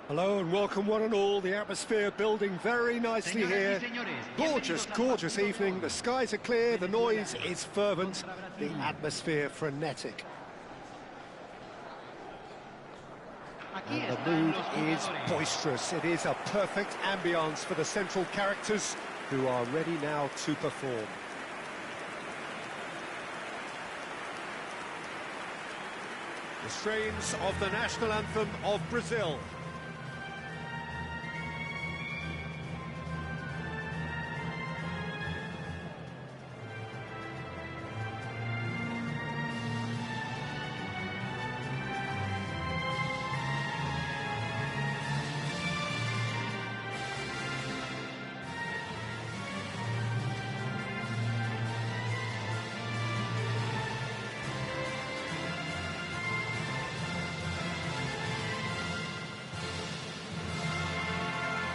Hello and welcome one and all. The atmosphere building very nicely here. Gorgeous, gorgeous evening. The skies are clear, the noise is fervent, the atmosphere frenetic. And the mood is boisterous. It is a perfect ambience for the central characters who are ready now to perform. The strains of the national anthem of Brazil.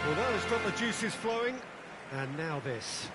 Well, that has got the juices flowing, and now this.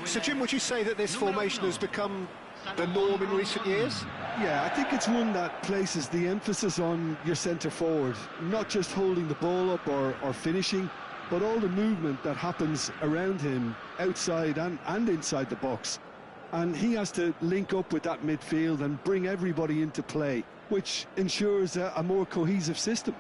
So, Jim, would you say that this formation has become the norm in recent years? Yeah, I think it's one that places the emphasis on your centre forward, not just holding the ball up or finishing, but all the movement that happens around him, outside and inside the box. And he has to link up with that midfield and bring everybody into play, which ensures a more cohesive system.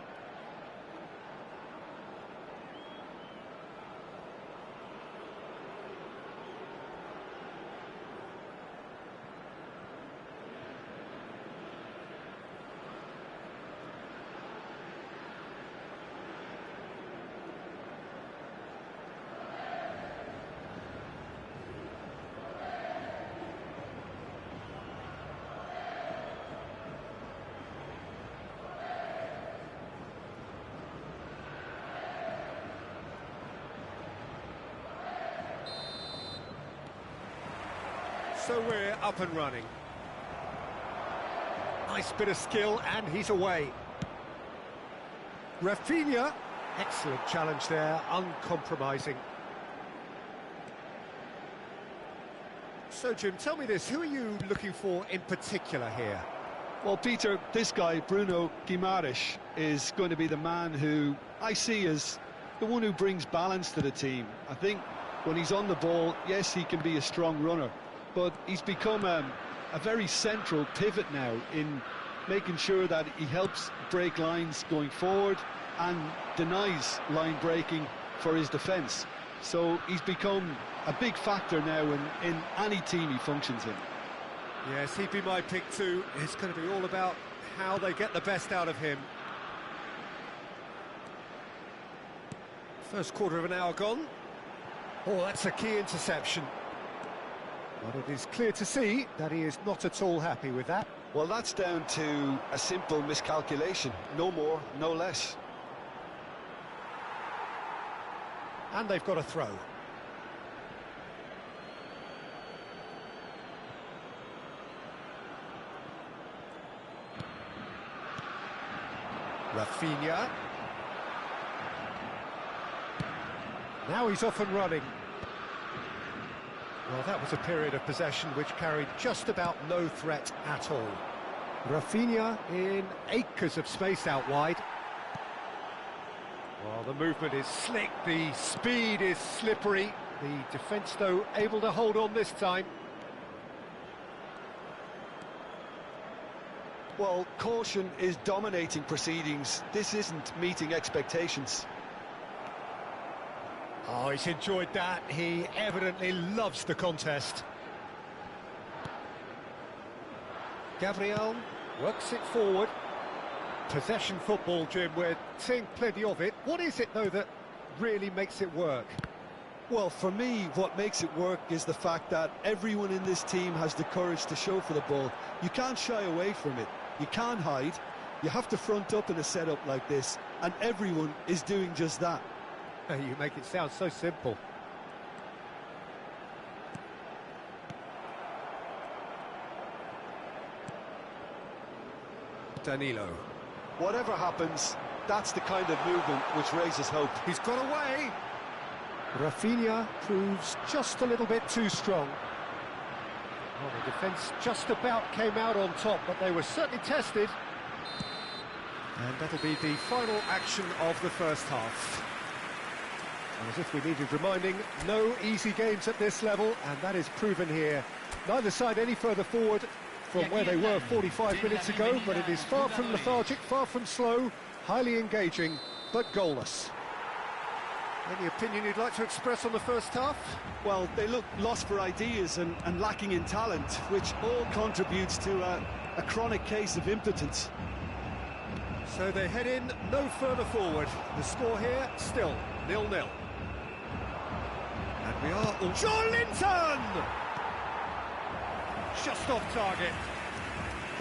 So we're up and running. Nice bit of skill, and he's away. Rafinha, excellent challenge there, uncompromising. So, Jim, tell me this, who are you looking for in particular here? Well, Peter, this guy, Bruno Guimaraes, is going to be the man who I see as the one who brings balance to the team. I think when he's on the ball, yes, he can be a strong runner, but he's become a very central pivot now in making sure that he helps break lines going forward and denies line breaking for his defence. So he's become a big factor now in any team he functions in. Yes, he'd be my pick too. It's going to be all about how they get the best out of him. First quarter of an hour gone. Oh, that's a key interception. But it is clear to see that he is not at all happy with that. Well, that's down to a simple miscalculation. No more, no less. And they've got a throw. Rafinha. Now he's off and running. Well, that was a period of possession which carried just about no threat at all. Rafinha in acres of space out wide. Well, the movement is slick, the speed is slippery. The defence, though, able to hold on this time. Well, caution is dominating proceedings. This isn't meeting expectations. Oh, he's enjoyed that. He evidently loves the contest. Gabriel works it forward. Possession football, Jim, we're seeing plenty of it. What is it, though, that really makes it work? Well, for me, what makes it work is the fact that everyone in this team has the courage to show for the ball. You can't shy away from it. You can't hide. You have to front up in a setup like this, and everyone is doing just that. You make it sound so simple. Danilo. Whatever happens, that's the kind of movement which raises hope. He's got away. Rafinha proves just a little bit too strong. Well, the defence just about came out on top, but they were certainly tested. And that'll be the final action of the first half. And as if we needed reminding, no easy games at this level, and that is proven here. Neither side any further forward from where they were 45 minutes ago, but it is far from lethargic, far from slow, highly engaging, but goalless. Any opinion you'd like to express on the first half? Well, they look lost for ideas and lacking in talent, which all contributes to a chronic case of impotence. So they head in no further forward. The score here, still 0-0. And we are... Joelinton! Just off target.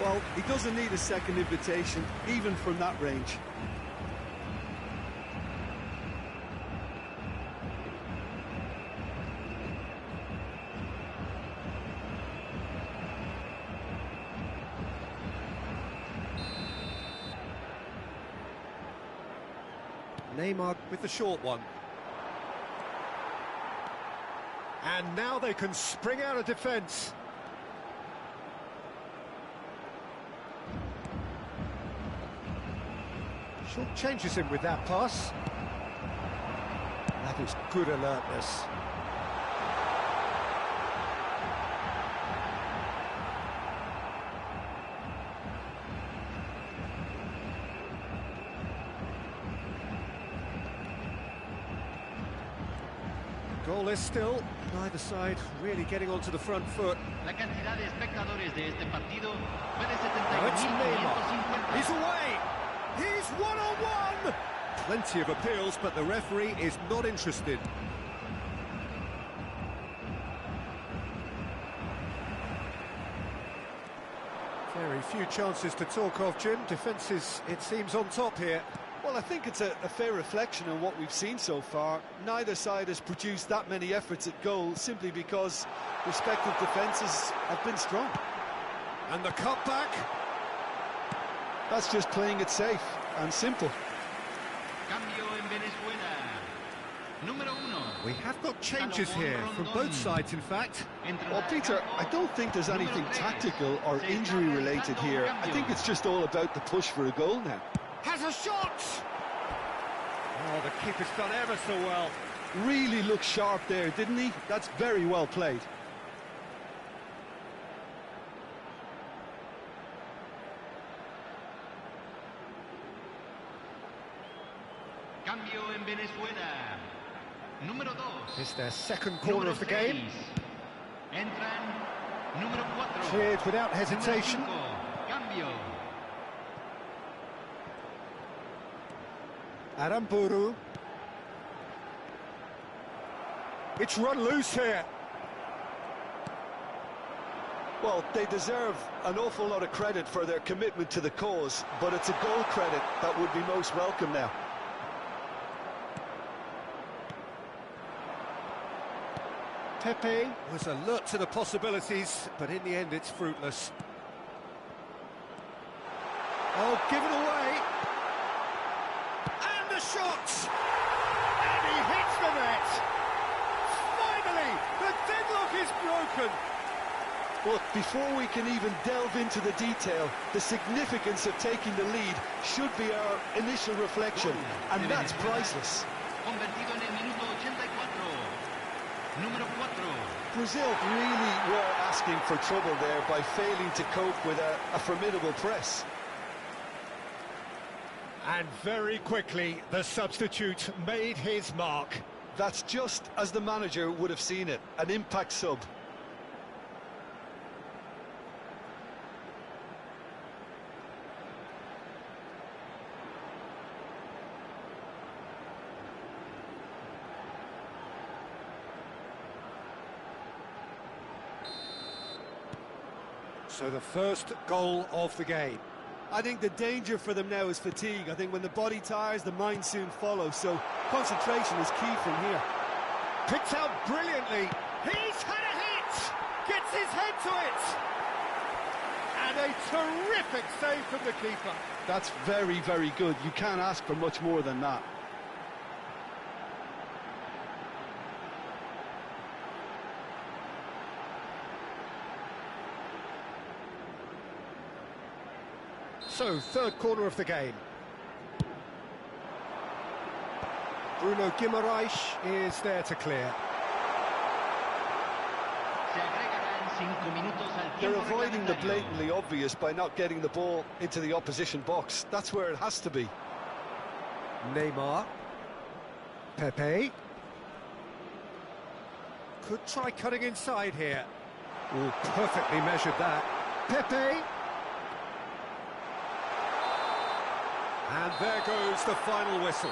Well, he doesn't need a second invitation, even from that range. Neymar with the short one. And now they can spring out of defence. Short changes him with that pass. That is good alertness. Goalless still, neither side really getting onto the front foot. La cantidad de espectadores de este partido fue de Now it's Neymar. 71.550. He's away! He's one-on-one! Plenty of appeals, but the referee is not interested. Very few chances to talk of, Jim. Defence is, it seems, on top here. Well, I think it's a fair reflection on what we've seen so far. Neither side has produced that many efforts at goal simply because respective defences have been strong. And the cutback. That's just playing it safe and simple. Cambio en Venezuela. Número 1. We have got changes here from both sides, in fact. Well, Peter, I don't think there's anything tactical or injury-related here. I think it's just all about the push for a goal now. Has a shot! Oh, the keeper's done ever so well. Really looked sharp there, didn't he? That's very well played. Cambio en Venezuela. Número 2. It's their second corner of the game. Entran número 4. Cleared without hesitation. Cambio. Aramburu. It's run loose here. Well, they deserve an awful lot of credit for their commitment to the cause, but it's a goal credit that would be most welcome now. Pepe was alert to the possibilities, but in the end it's fruitless. Oh, given away. And the shot! And he hits the net! Finally, the deadlock is broken! Look, before we can even delve into the detail, the significance of taking the lead should be our initial reflection, and that's priceless. Convertido en el minuto 84. Número 4. Brazil really were asking for trouble there by failing to cope with a formidable press. And very quickly, the substitute made his mark. That's just as the manager would have seen it, an impact sub. So the first goal of the game. I think the danger for them now is fatigue. I think when the body tires, the mind soon follows. So concentration is key from here. Picked out brilliantly. He's had a hit! Gets his head to it! And a terrific save from the keeper. That's very, very good. You can't ask for much more than that. So, third corner of the game. Bruno Guimaraes is there to clear. They're avoiding the blatantly obvious by not getting the ball into the opposition box. That's where it has to be. Neymar. Pepe. Could try cutting inside here. Oh, perfectly measured that. Pepe. And there goes the final whistle.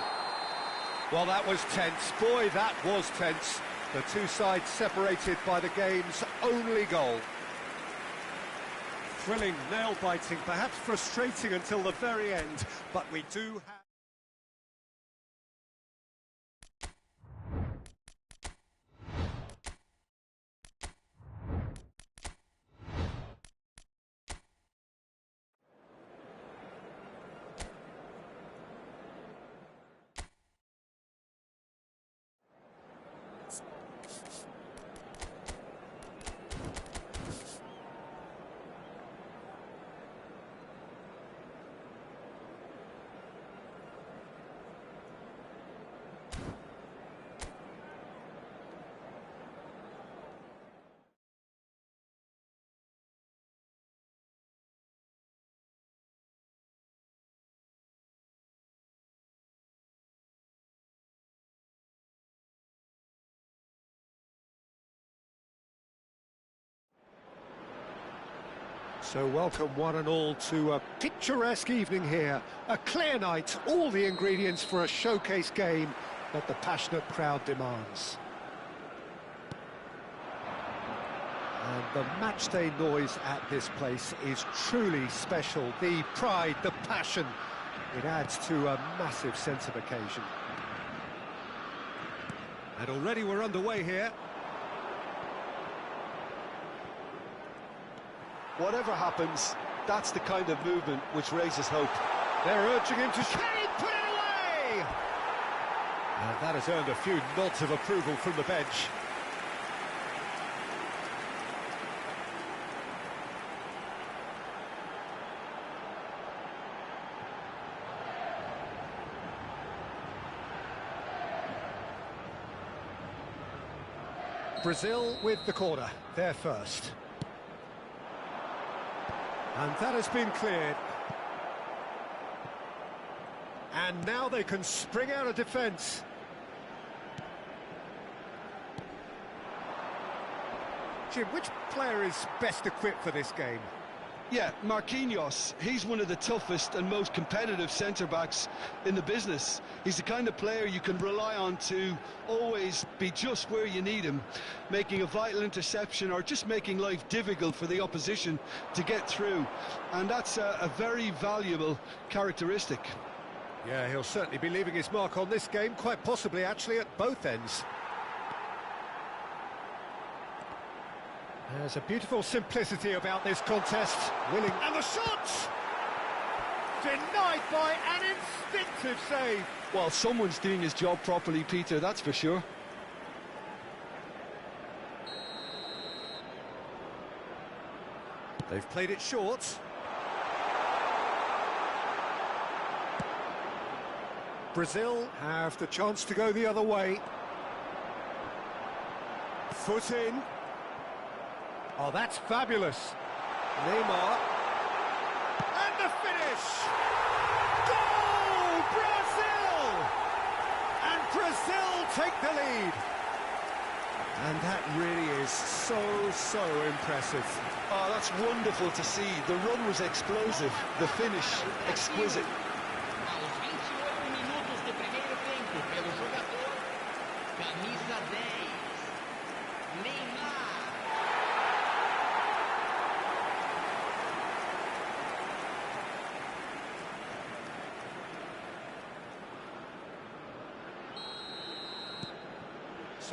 Well, that was tense. Boy, that was tense. The two sides separated by the game's only goal. Thrilling, nail-biting, perhaps frustrating until the very end, but we do have... So welcome one and all to a picturesque evening here. A clear night, all the ingredients for a showcase game that the passionate crowd demands. And the matchday noise at this place is truly special. The pride, the passion, it adds to a massive sense of occasion. And already we're underway here. Whatever happens, that's the kind of movement which raises hope. They're urging him to... Can he put it away? And that has earned a few nods of approval from the bench. Brazil with the corner, they're first. And that has been cleared. And now they can spring out of defence. Jim, which player is best equipped for this game? Yeah, Marquinhos. He's one of the toughest and most competitive centre-backs in the business. He's the kind of player you can rely on to always be just where you need him, making a vital interception or just making life difficult for the opposition to get through. And that's a very valuable characteristic. Yeah, he'll certainly be leaving his mark on this game, quite possibly actually at both ends. There's a beautiful simplicity about this contest. Willing, and the shot! Denied by an instinctive save. Well, someone's doing his job properly, Peter, that's for sure. They've played it short. Brazil have the chance to go the other way. Foot in. Oh, that's fabulous. Neymar. And the finish! Goal! Brazil! And Brazil take the lead. And that really is so impressive. Oh, that's wonderful to see. The run was explosive, the finish exquisite. Aos 28 minutos do primeiro tempo, pelo jogador, camisa 10, Neymar.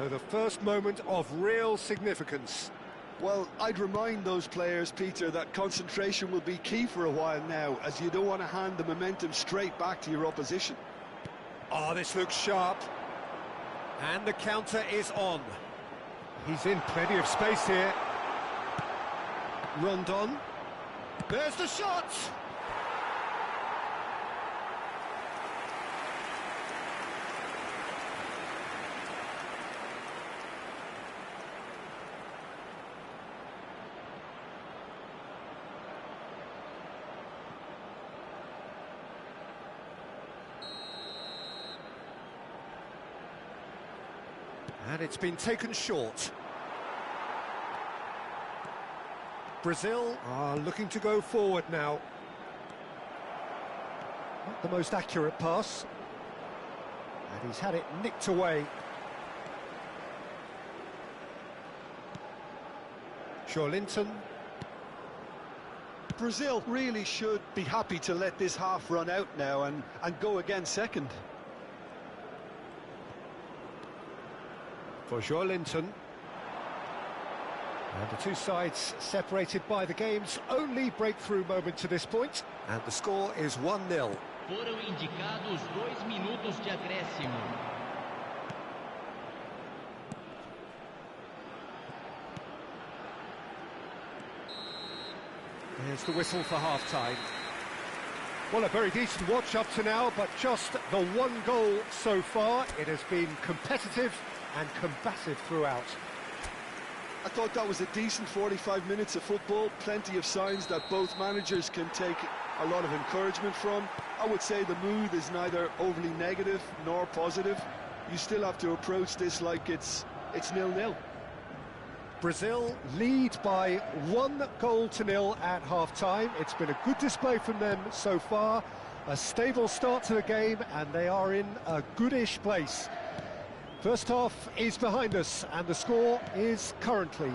So the first moment of real significance. Well, I'd remind those players, Peter, that concentration will be key for a while now, as you don't want to hand the momentum straight back to your opposition. Oh, this looks sharp. And the counter is on. He's in plenty of space here. Rondon. There's the shot! And it's been taken short. Brazil are looking to go forward now. Not the most accurate pass. And he's had it nicked away. Linton. Brazil really should be happy to let this half run out now and go again second. For Linton. And the two sides separated by the game's only breakthrough moment to this point. And the score is 1-0. Foram indicados 2 minutos de acréscimo. There's the whistle for half-time. Well, a very decent watch up to now, but just the one goal so far. It has been competitive and combative throughout. I thought that was a decent 45 minutes of football, plenty of signs that both managers can take a lot of encouragement from. I would say the mood is neither overly negative nor positive. You still have to approach this like it's 0-0. Brazil lead by 1-0 at half-time. It's been a good display from them so far. A stable start to the game, and they are in a goodish place. First half is behind us, and the score is currently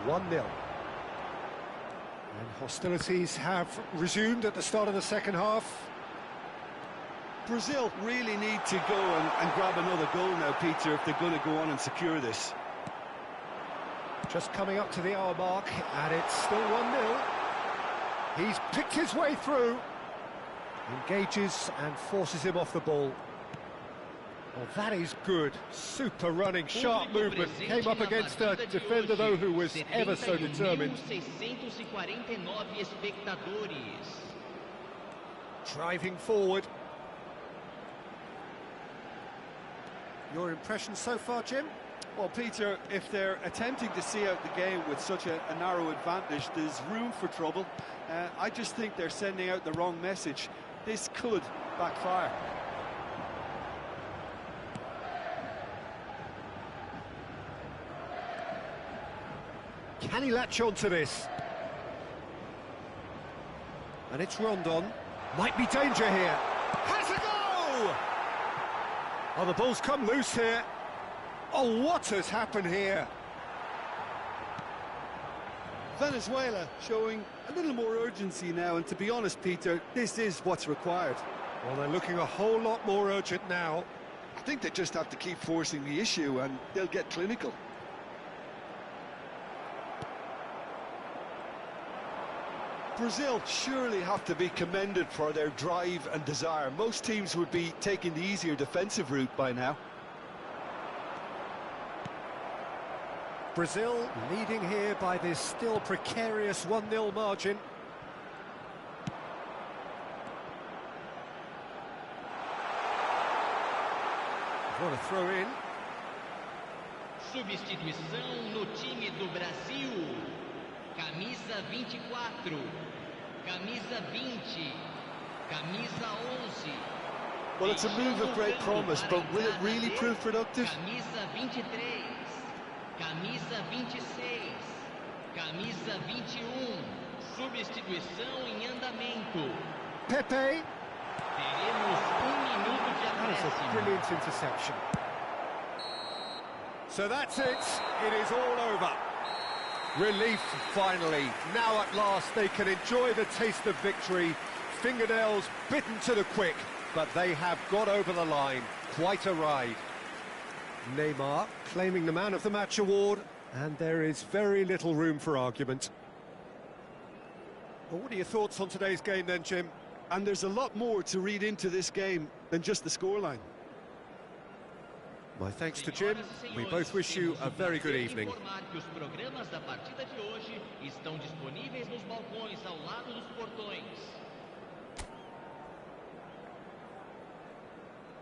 1-0. And hostilities have resumed at the start of the second half. Brazil really need to go and grab another goal now, Peter, if they're going to go on and secure this. Just coming up to the hour mark, and it's still 1-0. He's picked his way through. Engages and forces him off the ball. Well, that is good. Super running, sharp movement. Came up against a defender, though, who was ever so determined. Driving forward. Your impression so far, Jim? Well, Peter, if they're attempting to see out the game with such a narrow advantage, there's room for trouble. I just think they're sending out the wrong message. This could backfire. Can he latch on to this? And it's Rondon. Might be danger here. Has a go! Oh, the ball's come loose here. Oh, what has happened here? Venezuela showing a little more urgency now, and to be honest, Peter, this is what's required. Well, they're looking a whole lot more urgent now. I think they just have to keep forcing the issue, and they'll get clinical. Brazil surely have to be commended for their drive and desire. Most teams would be taking the easier defensive route by now. Brazil leading here by this still precarious 1-0 margin. What a throw in. Substituição no time do Brasil. Camisa 24, camisa 20, camisa 11. Well, it's a move of great promise, but will it really prove productive? Camisa 23, camisa 26, camisa 21. Substituição em andamento. Pepe. Teremos minuto de That is a acréscimo. brilliant interception. So that's it. It is all over. Relief, finally. Now at last they can enjoy the taste of victory. Fingernails bitten to the quick, but they have got over the line. Quite a ride. Neymar claiming the Man of the Match award, and there is very little room for argument. Well, what are your thoughts on today's game then, Jim? And there's a lot more to read into this game than just the scoreline. My thanks to Jim. We both wish you a very good evening. Os programas da partida de hoje estão disponíveis nos balcões ao lado dos portões.